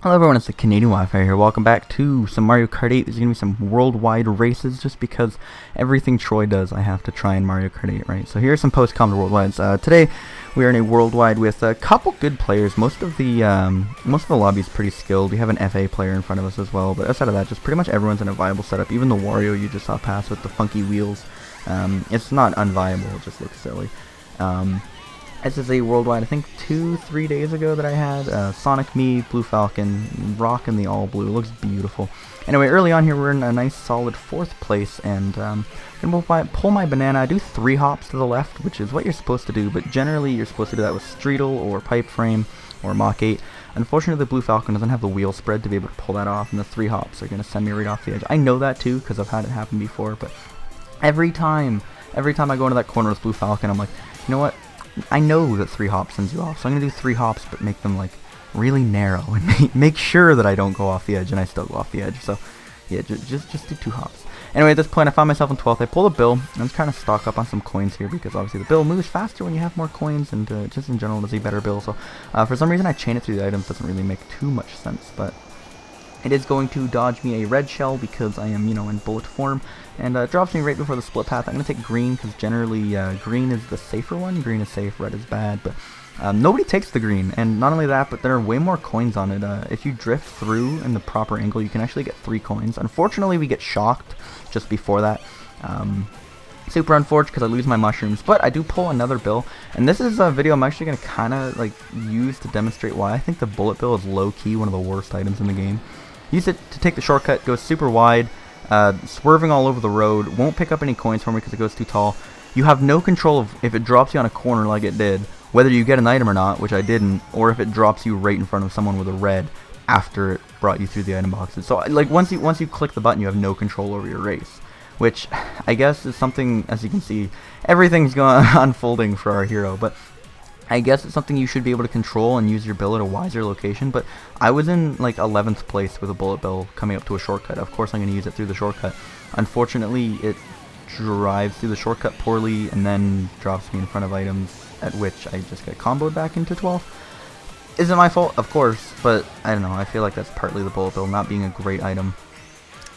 Hello everyone, it's the Canadian Wi-Fi here. Welcome back to some Mario Kart 8. There's going to be some worldwide races just because everything Troy does I have to try in Mario Kart 8, right? So here are some post-com to worldwides. Today we are in a worldwide with a couple good players. Most of the lobby is pretty skilled. We have an FA player in front of us as well, but outside of that, just pretty much everyone's in a viable setup. Even the Wario you just saw pass with the funky wheels. It's not unviable, it just looks silly. This is a worldwide, I think 2-3 days ago that I had. Sonic, me, Blue Falcon, rocking the all blue. It looks beautiful. Anyway, early on here we're in a nice solid 4th place, and gonna pull my banana. I do 3 hops to the left, which is what you're supposed to do, but generally you're supposed to do that with Streetle or Pipe Frame or Mach 8. Unfortunately, the Blue Falcon doesn't have the wheel spread to be able to pull that off, and the 3 hops are gonna send me right off the edge. I know that too, because I've had it happen before, but every time I go into that corner with Blue Falcon, I'm like, you know what? I know that 3 hops sends you off, so I'm going to do 3 hops, but make them, like, really narrow, and make sure that I don't go off the edge, and I still go off the edge, so, yeah, just do 2 hops. Anyway, at this point, I found myself in 12th. I pulled a bill. I'm just trying to stock up on some coins here, because obviously the bill moves faster when you have more coins, and just in general, it's a better bill, so, for some reason, I chain it through the items. Doesn't really make too much sense, but it is going to dodge me a red shell because I am, in bullet form, and drops me right before the split path. I'm going to take green because generally green is the safer one. Green is safe, red is bad, but nobody takes the green, and not only that, but there are way more coins on it. If you drift through in the proper angle, you can actually get 3 coins. Unfortunately, we get shocked just before that. Super unfortunate because I lose my mushrooms, but I do pull another bill, and this is a video I'm actually going to kind of like use to demonstrate why I think the bullet bill is low-key one of the worst items in the game. Use it to take the shortcut, goes super wide, swerving all over the road, won't pick up any coins for me because it goes too tall. You have no control of if it drops you on a corner like it did, whether you get an item or not, which I didn't, or if it drops you right in front of someone with a red after it brought you through the item boxes. So like once you click the button, you have no control over your race, which I guess is something, as you can see, everything's going unfolding for our hero, but I guess it's something you should be able to control and use your bill at a wiser location. But I was in like 11th place with a bullet bill coming up to a shortcut. Of course I'm going to use it through the shortcut. Unfortunately, it drives through the shortcut poorly and then drops me in front of items, at which I just get comboed back into 12th. Isn't my fault, of course, but I don't know, I feel like that's partly the bullet bill not being a great item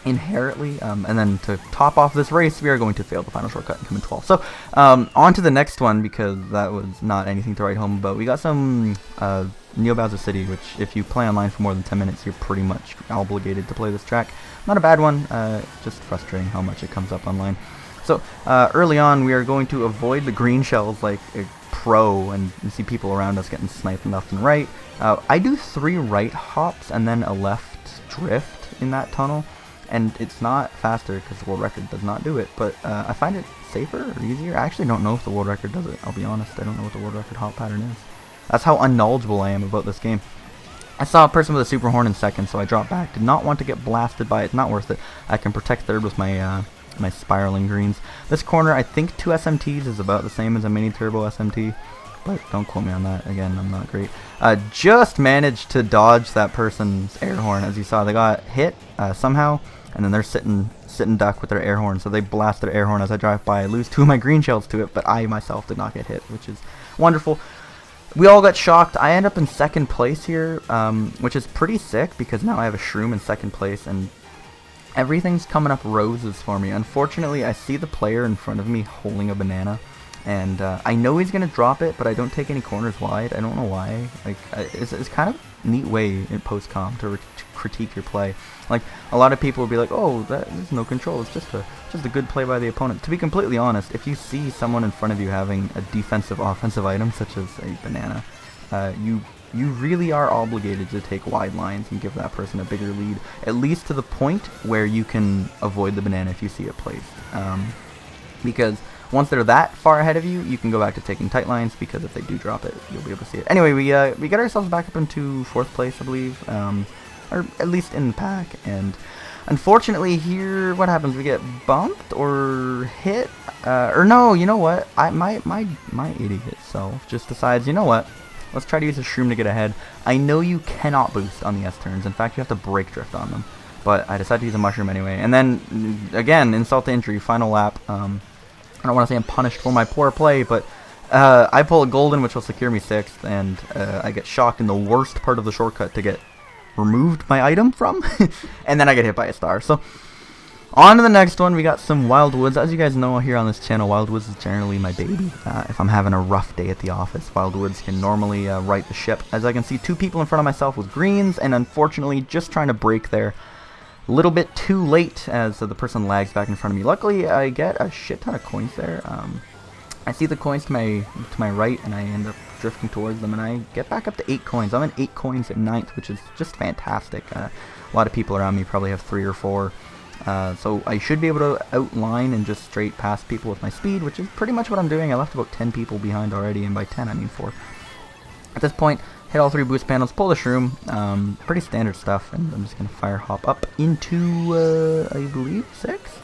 inherently, and then to top off this race, we are going to fail the final shortcut and come in 12th. So, on to the next one, because that was not anything to write home about. We got some Neo Bowser City, which if you play online for more than 10 minutes, you're pretty much obligated to play this track. Not a bad one, just frustrating how much it comes up online. So, early on, we are going to avoid the green shells like a pro, and you see people around us getting sniped left and right. I do 3 right hops and then a left drift in that tunnel. And it's not faster because the world record does not do it, but I find it safer or easier. I actually don't know if the world record does it, I'll be honest. I don't know what the world record hop pattern is. That's how unknowledgeable I am about this game. I saw a person with a super horn in second, so I dropped back. Did not want to get blasted by it, not worth it. I can protect third with my my spiraling greens. This corner, I think 2 SMTs is about the same as a mini turbo SMT, but don't quote me on that. Again, I'm not great. Just managed to dodge that person's air horn. As you saw, they got hit somehow, and then they're sitting duck with their air horn, so they blast their air horn as I drive by. I lose 2 of my green shells to it, but I myself did not get hit, which is wonderful. We all got shocked. I end up in 2nd place here, which is pretty sick because now I have a shroom in 2nd place, and everything's coming up roses for me. Unfortunately, I see the player in front of me holding a banana, and I know he's going to drop it, but I don't take any corners wide. I don't know why. Like, it's kind of a neat way in post-com to critique your play. Like, a lot of people will be like, oh, there's no control, it's just a good play by the opponent. To be completely honest, if you see someone in front of you having a defensive offensive item such as a banana, you really are obligated to take wide lines and give that person a bigger lead, at least to the point where you can avoid the banana if you see it placed. Because once they're that far ahead of you, you can go back to taking tight lines, because if they do drop it, you'll be able to see it. Anyway, we get ourselves back up into 4th place, I believe, or at least in the pack, and unfortunately here, what happens? We get bumped or hit, or no, you know what? My idiot self just decides, you know what? Let's try to use a shroom to get ahead. I know you cannot boost on the S turns. In fact, you have to brake drift on them. But I decided to use a mushroom anyway. And then, again, insult to injury, final lap. I don't want to say I'm punished for my poor play, but I pull a golden, which will secure me 6th, and I get shocked in the worst part of the shortcut to get removed my item from, and then I get hit by a star. So on to the next one. We got some Wildwoods. As you guys know here on this channel, Wildwoods is generally my baby. If I'm having a rough day at the office, Wildwoods can normally right the ship. As I can see, 2 people in front of myself with greens, and unfortunately just trying to break there a little bit too late as the person lags back in front of me. Luckily, I get a shit ton of coins there. I see the coins to my right, and I end up drifting towards them, and I get back up to 8 coins. I'm at 8 coins at 9th, which is just fantastic. A lot of people around me probably have 3 or 4. So I should be able to outline and just straight past people with my speed, which is pretty much what I'm doing. I left about 10 people behind already, and by 10 I mean 4. At this point, hit all 3 boost panels, pull the shroom, pretty standard stuff, and I'm just going to fire hop up into, I believe, 6th?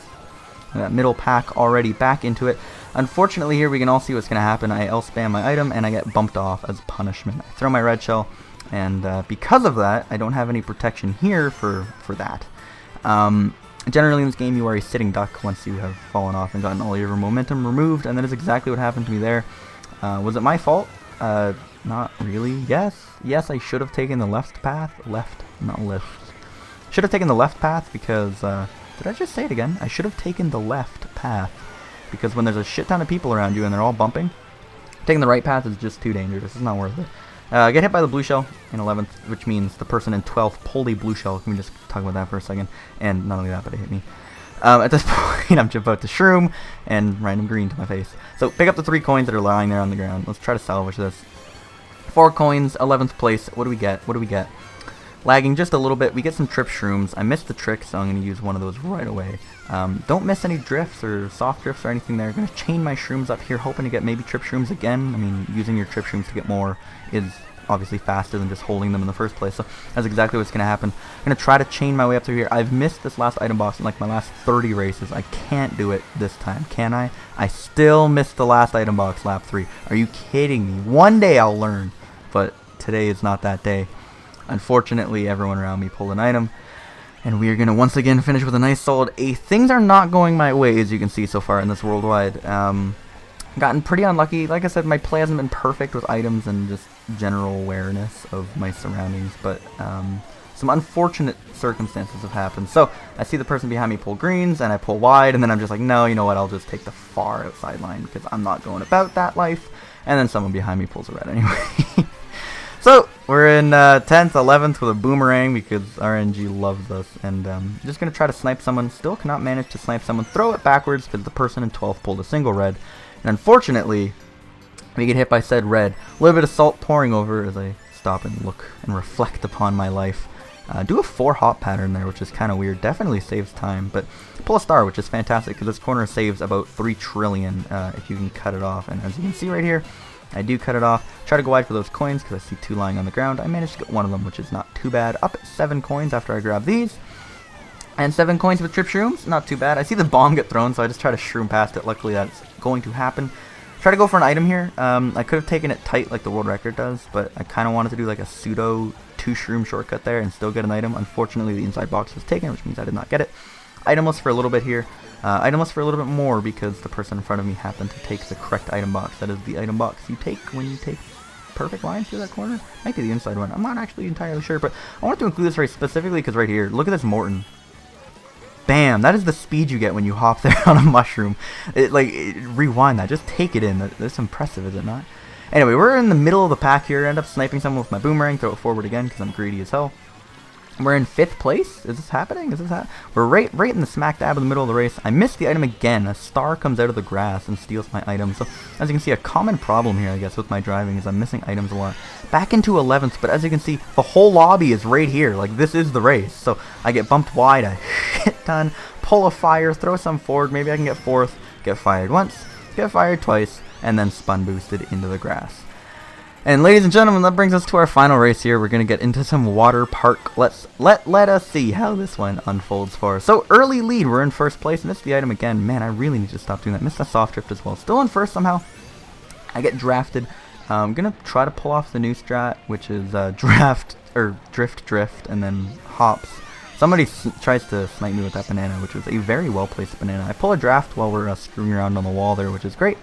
That middle pack already back into it. Unfortunately here we can all see what's going to happen. I L-spam my item, and I get bumped off as punishment. I throw my red shell, and because of that, I don't have any protection here for that. Generally in this game, you are a sitting duck once you have fallen off and gotten all your momentum removed, and that is exactly what happened to me there. Was it my fault? Not really. Yes, I should have taken the left path. Should have taken the left path because, did I just say it again? I should have taken the left path because when there's a shit ton of people around you and they're all bumping, taking the right path is just too dangerous. It's not worth it. I get hit by the blue shell in 11th, which means the person in 12th pulled a blue shell. Can we just talk about that for a second? And not only that, but it hit me. At this point, I'm just about to shroom and random green to my face. So pick up the 3 coins that are lying there on the ground. Let's try to salvage this. 4 coins, 11th place. What do we get? Lagging just a little bit. We get some trip shrooms. I missed the trick, so I'm going to use one of those right away. Don't miss any drifts or soft drifts or anything there. I'm going to chain my shrooms up here, hoping to get maybe trip shrooms again. I mean, using your trip shrooms to get more is obviously faster than just holding them in the first place. So that's exactly what's going to happen. I'm going to try to chain my way up through here. I've missed this last item box in like my last 30 races. I can't do it this time, can I? I still missed the last item box, lap 3. Are you kidding me? One day I'll learn, but today is not that day. Unfortunately, everyone around me pulled an item, and we are going to once again finish with a nice solid 8th. Things are not going my way, as you can see so far in this worldwide. Gotten pretty unlucky. Like I said, my play hasn't been perfect with items and just general awareness of my surroundings, but some unfortunate circumstances have happened. So I see the person behind me pull greens, and I pull wide, and then I'm just like, no, you know what, I'll just take the far outside line because I'm not going about that life. And then someone behind me pulls a red anyway. So we're in 10th, 11th with a boomerang because RNG loves us, and just going to try to snipe someone. Still cannot manage to snipe someone. Throw it backwards because the person in 12th pulled a single red. And unfortunately, we get hit by said red. A little bit of salt pouring over as I stop and look and reflect upon my life. Do a 4 hop pattern there, which is kind of weird. Definitely saves time, but pull a star, which is fantastic because this corner saves about 3 trillion if you can cut it off. And as you can see right here, I do cut it off. Try to go wide for those coins because I see 2 lying on the ground. I managed to get 1 of them, which is not too bad. Up at 7 coins after I grab these. And 7 coins with trip shrooms, not too bad. I see the bomb get thrown, so I just try to shroom past it. Luckily, that's going to happen. Try to go for an item here. I could have taken it tight like the world record does, but I kind of wanted to do like a pseudo 2 shroom shortcut there and still get an item. Unfortunately, the inside box was taken, which means I did not get it. Itemless for a little bit here. Itemless for a little bit more because the person in front of me happened to take the correct item box. That is the item box you take when you take perfect lines through that corner. Might be the inside one. I'm not actually entirely sure, but I wanted to include this very specifically because right here, look at this Morton. Bam! That is the speed you get when you hop there on a mushroom. Rewind that. Just take it in. That's impressive, is it not? Anyway, we're in the middle of the pack here. End up sniping someone with my boomerang. Throw it forward again because I'm greedy as hell. We're in 5th place. Is this happening? We're right in the smack dab in the middle of the race. I missed the item again. A star comes out of the grass and steals my item. So as you can see, a common problem here, I guess, with my driving is I'm missing items a lot. Back into 11th, but as you can see, the whole lobby is right here. Like, this is the race. So I get bumped wide a shit ton, pull a fire, throw some forward. Maybe I can get 4th, get fired once, get fired twice, and then spun boosted into the grass. And ladies and gentlemen, that brings us to our final race here. We're going to get into some water park. Let us see how this one unfolds for us. So early lead, we're in 1st place. Missed the item again. Man, I really need to stop doing that. Missed a soft drift as well. Still in 1st somehow. I get drafted. I'm going to try to pull off the new strat, which is drift, and then hops. Somebody tries to snipe me with that banana, which was a very well placed banana. I pull a draft while we're screwing around on the wall there, which is great.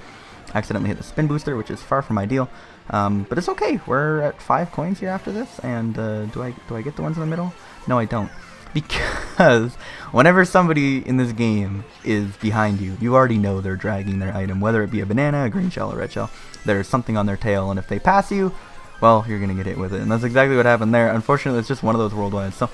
accidentally hit the spin booster, which is far from ideal. But it's okay. We're at 5 coins here after this, and do I get the ones in the middle? No, I don't. Because whenever somebody in this game is behind you, you already know they're dragging their item, whether it be a banana, a green shell, or red shell. There's something on their tail, and if they pass you, well, you're going to get hit with it. And that's exactly what happened there. Unfortunately, it's just one of those worldwide. So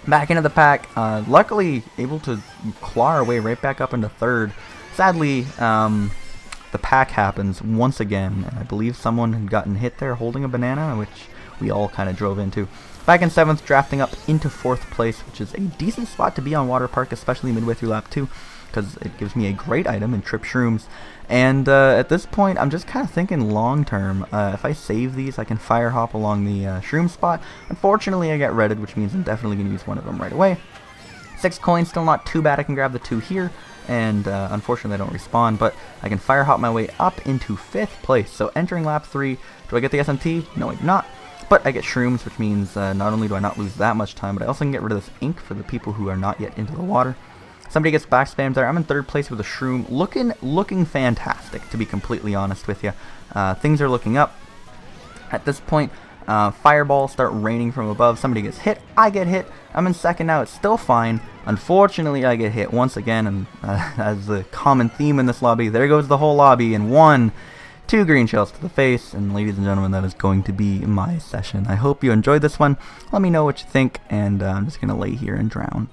back into the pack, luckily able to claw our way right back up into third. Sadly, the pack happens once again, and I believe someone had gotten hit there holding a banana, which we all kind of drove into. Back in 7th, drafting up into 4th place, which is a decent spot to be on Water Park, especially midway through lap 2, because it gives me a great item in Trip Shrooms. And at this point, I'm just kind of thinking long term. If I save these, I can fire hop along the Shroom spot. Unfortunately, I got redded, which means I'm definitely going to use one of them right away. 6 coins, still not too bad. I can grab the 2 here, and unfortunately, I don't respawn, but I can fire hop my way up into 5th place. So entering lap 3, do I get the SMT? No, I do not. But I get Shrooms, which means not only do I not lose that much time, but I also can get rid of this ink for the people who are not yet into the water. Somebody gets back spammed there. I'm in 3rd place with a Shroom. Looking fantastic, to be completely honest with you. Things are looking up. At this point, fireballs start raining from above. Somebody gets hit. I get hit. I'm in 2nd now. It's still fine. Unfortunately, I get hit once again, and as the common theme in this lobby, there goes the whole lobby in 1, 2 green shells to the face, and ladies and gentlemen, that is going to be my session. I hope you enjoyed this one. Let me know what you think, and I'm just going to lay here and drown.